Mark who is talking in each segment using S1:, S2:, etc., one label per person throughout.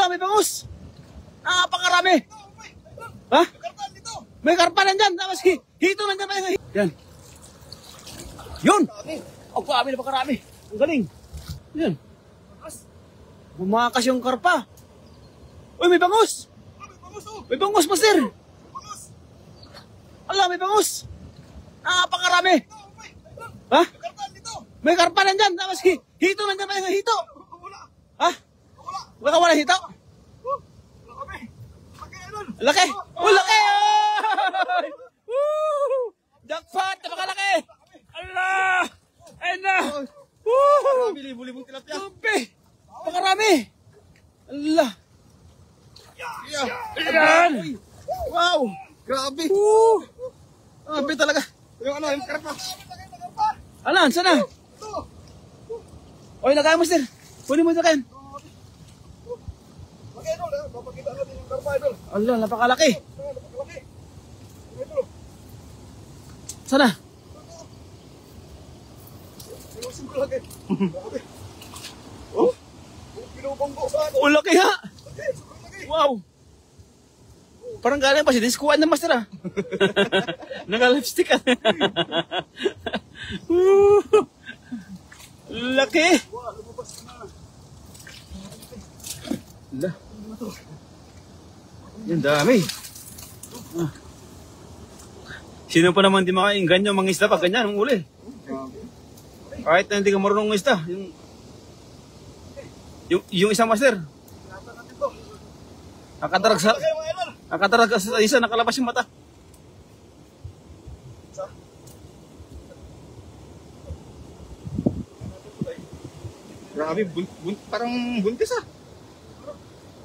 S1: Ala, may bangus. Napakarami. Ha? May karpa nandyan. Tapos hito nandyan. Yan. Yun. Ang kami, napakarami. Ang galing. Yan. Bumakas yung karpa. Uy, may bangus. May bangus, master. Ala, may bangus. Napakarami. Ha? May karpa nandyan. Tapos hito nandyan. Hito. Ha? Baka wala hito? Laki! Oh, laki! Woo! Jackpot! Napakalaki! Allah! Ayun na! Woo!
S2: Libo-libong tilapia.
S1: Grabe! Napakarami! Allah! Ayan! Wow!
S2: Grabe.
S1: Woo! Grabe talaga!
S2: Yung ano, yung karpa.
S1: Alan, sana? Oy, lagay mo, sir. Kunin mo ito, Ken.
S2: Idol, papakita natin yung karpa, idol.
S1: Allah, napakalaki.
S2: Napakalaki. Idol.
S1: Sana?
S2: Ayusin ko lagi. Grabe. Oh? Pinupanggo sa akin.
S1: Oh, laki ha!
S2: Laki, sobrang laki.
S1: Wow! Parang galing pa si Diskuan na master ah. Naka-lipstick ah. Laki!
S2: Wow, lumabas na.
S1: Ala. Yan dami. Ah. Sino pa naman di makainggan yung mga isda pag ganyan ang uli? Kahit na hindi ka marunong ng isda. Yung isang master. Nakatarag sa isa, nakalabas yung mata.
S2: Grabe, parang buntis ah.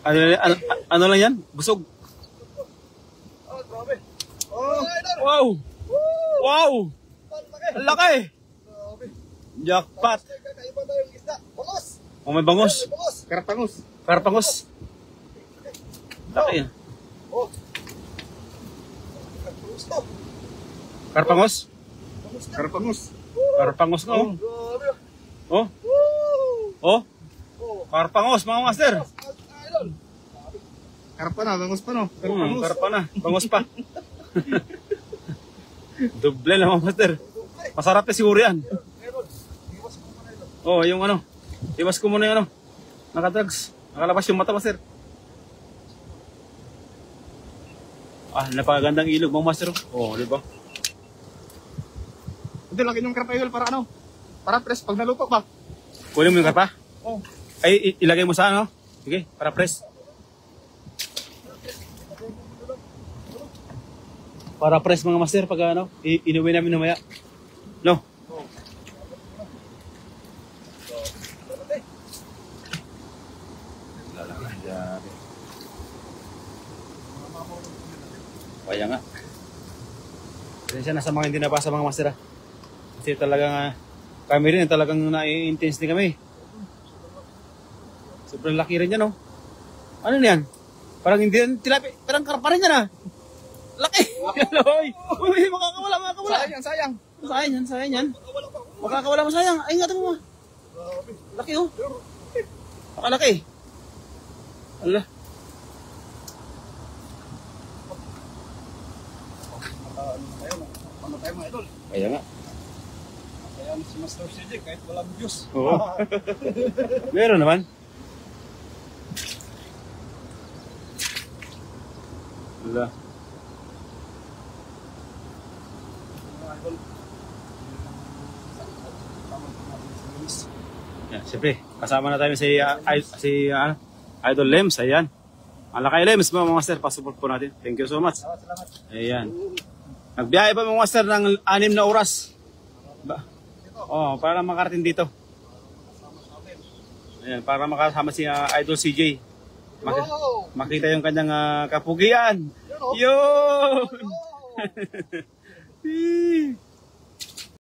S1: Ano lang yan? Busog.
S2: Oh, grabe. Oh,
S1: Wow! Wow! Ang laki!
S2: grabe.
S1: Jackpot!
S2: Kakaiba daw yung isda. Bangos!
S1: Oh, may bangus.
S2: Bangos! Karpangos.
S1: Karpangos. Laki yan.
S2: Oh. Karpangos to.
S1: Karpangos?
S2: Karpangos.
S1: Karpangos nga oh.
S2: Grabe.
S1: Oh? Oh? Karpangos mga master.
S2: Idol. Karpa na, bangos pa no?
S1: Karpa na. Bangos pa. Doble na mga master. Masarap na siguro yan. Oh, yung ano. Iwas ko muna yung ano. Nakadrugs. Nakalabas yung mata master. Ah, napakagandang ilog mga master. Oh, di ba?
S2: Ito, laki yung karpa idol para ano? Para press pag nalupak ba?
S1: Kunin mo yung karpa?
S2: Oh.
S1: Ay, ilagay mo sa ano? Sige, para press. Para press mga master pag ano, inuwi namin mamaya. No? Kaya nga. Kasi nasa mga hindi nabasa mga master ah. Kasi talagang kami rin talagang na-intense din kami. Sobrang laki rin yan oh. Ano yan? Parang hindi yan tilapia, parang karpa rin yan ah. Laki! Uy, makakawala.
S2: Sayang.
S1: Sayang yan. Makakawala mo sayang. Ay, ingatan mo. Laki oh. Nakalaki. Allah.
S2: Ano tayo mga idol?
S1: Kaya nga.
S2: Kaya si Master CJ kahit walang Diyos.
S1: Oo. Meron naman. Allah. Yan, siyempre, kasama na tayo si Idol Lems, ayan. Malaki Lems mga master, pasupport po natin. Thank you so much.
S2: Salamat.
S1: Ayan. Nagbiyahe pa mga master ng 6 na oras. Oh, para makarating dito. Ayan, para makasama si Idol CJ. Makita yung kanyang kapugian. Yun!